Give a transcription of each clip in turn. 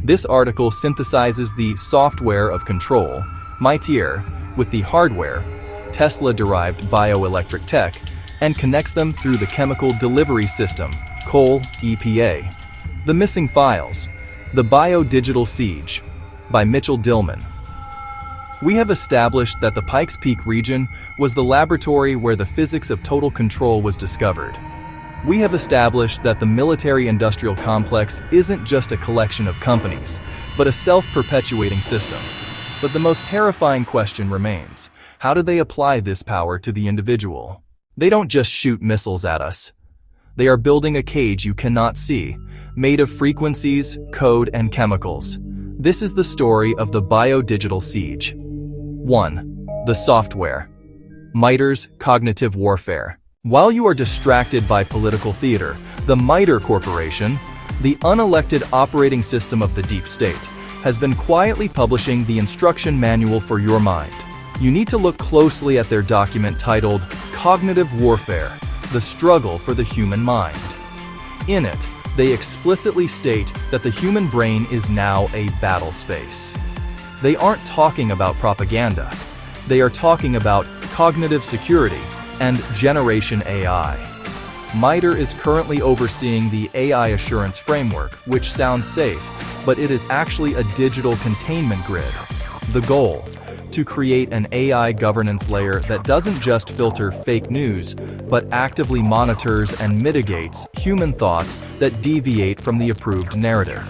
This article synthesizes the software of control, MITRE, with the hardware, Tesla-derived bioelectric tech, and connects them through the chemical delivery system, COL EPA. The Missing Files, The Biodigital Siege, by Mitchell Dillman. We have established that the Pikes Peak region was the laboratory where the physics of total control was discovered. We have established that the military-industrial complex isn't just a collection of companies, but a self-perpetuating system. But the most terrifying question remains: how do they apply this power to the individual? They don't just shoot missiles at us. They are building a cage you cannot see, made of frequencies, code, and chemicals. This is the story of the biodigital siege. 1. The software. MITRE's cognitive warfare. While you are distracted by political theater, the MITRE Corporation, the unelected operating system of the deep state, has been quietly publishing the instruction manual for your mind. You need to look closely at their document titled Cognitive Warfare: The Struggle for the Human Mind. In it, they explicitly state that the human brain is now a battle space. They aren't talking about propaganda. They are talking about cognitive security and Generation AI. MITRE is currently overseeing the AI Assurance Framework, which sounds safe, but it is actually a digital containment grid. The goal: to create an AI governance layer that doesn't just filter fake news, but actively monitors and mitigates human thoughts that deviate from the approved narrative.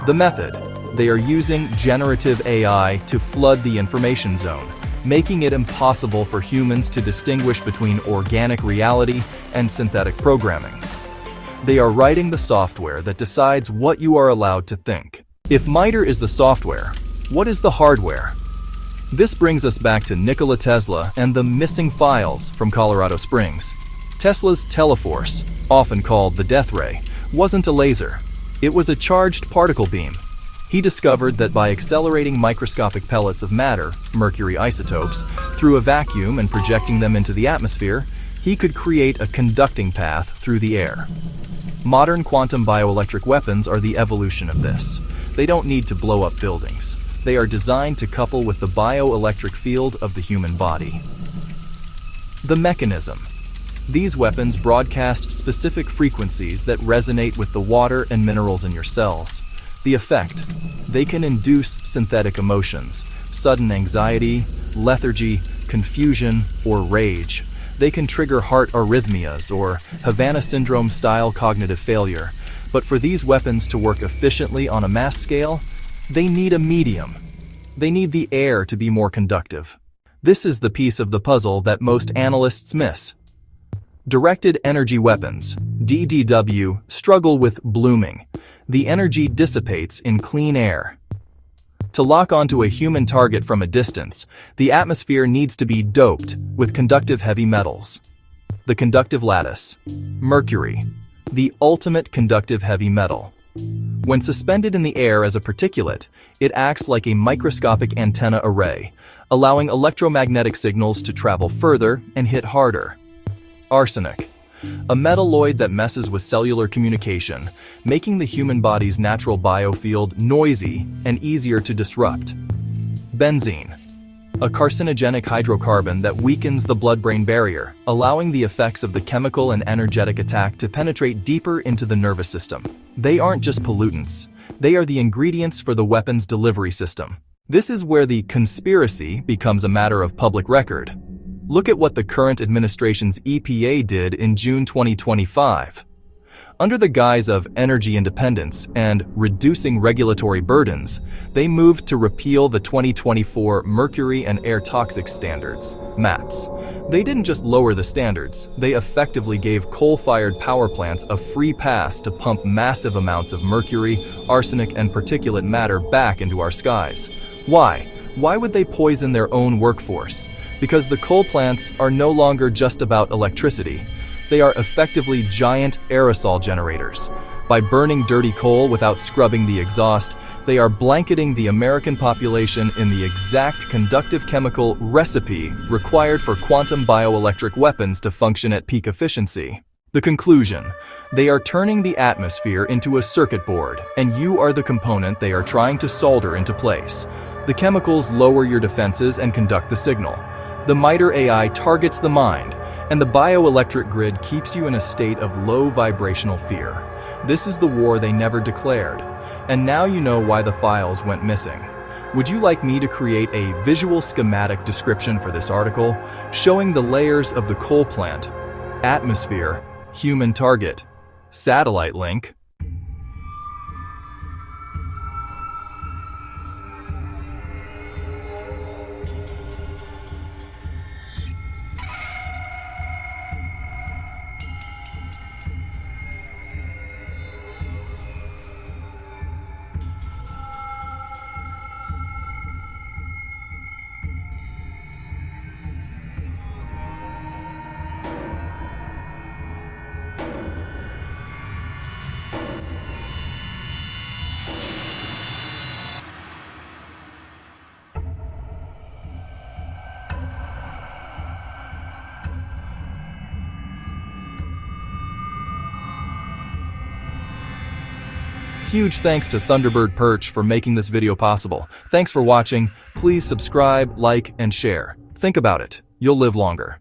The method: they are using generative AI to flood the information zone, making it impossible for humans to distinguish between organic reality and synthetic programming. They are writing the software that decides what you are allowed to think. If MITRE is the software, what is the hardware? This brings us back to Nikola Tesla and the Missing Files from Colorado Springs. Tesla's Teleforce, often called the Death Ray, wasn't a laser. It was a charged particle beam. He discovered that by accelerating microscopic pellets of matter, mercury isotopes, through a vacuum and projecting them into the atmosphere, he could create a conducting path through the air. Modern quantum bioelectric weapons are the evolution of this. They don't need to blow up buildings. They are designed to couple with the bioelectric field of the human body. The mechanism. These weapons broadcast specific frequencies that resonate with the water and minerals in your cells. The effect: they can induce synthetic emotions, sudden anxiety, lethargy, confusion, or rage. They can trigger heart arrhythmias or Havana syndrome-style cognitive failure. But for these weapons to work efficiently on a mass scale, they need a medium. They need the air to be more conductive. This is the piece of the puzzle that most analysts miss. Directed energy weapons, DDW, struggle with blooming. The energy dissipates in clean air. To lock onto a human target from a distance, the atmosphere needs to be doped with conductive heavy metals. The conductive lattice. Mercury, the ultimate conductive heavy metal. When suspended in the air as a particulate, it acts like a microscopic antenna array, allowing electromagnetic signals to travel further and hit harder. Arsenic, a metalloid that messes with cellular communication, making the human body's natural biofield noisy and easier to disrupt. Benzene, a carcinogenic hydrocarbon that weakens the blood-brain barrier, allowing the effects of the chemical and energetic attack to penetrate deeper into the nervous system. They aren't just pollutants. They are the ingredients for the weapons delivery system. This is where the conspiracy becomes a matter of public record. Look at what the current administration's EPA did in June 2025. Under the guise of energy independence and reducing regulatory burdens, they moved to repeal the 2024 Mercury and Air Toxics Standards, MATS. They didn't just lower the standards, they effectively gave coal-fired power plants a free pass to pump massive amounts of mercury, arsenic, and particulate matter back into our skies. Why? Why would they poison their own workforce? Because the coal plants are no longer just about electricity. They are effectively giant aerosol generators. By burning dirty coal without scrubbing the exhaust, they are blanketing the American population in the exact conductive chemical recipe required for quantum bioelectric weapons to function at peak efficiency. The conclusion: they are turning the atmosphere into a circuit board, and you are the component they are trying to solder into place. The chemicals lower your defenses and conduct the signal. The MITRE AI targets the mind, and the bioelectric grid keeps you in a state of low vibrational fear. This is the war they never declared. And now you know why the files went missing. Would you like me to create a visual schematic description for this article, showing the layers of the coal plant, atmosphere, human target, satellite link? Huge thanks to Thunderbird Perch for making this video possible. Thanks for watching. Please subscribe, like, and share. Think about it. You'll live longer.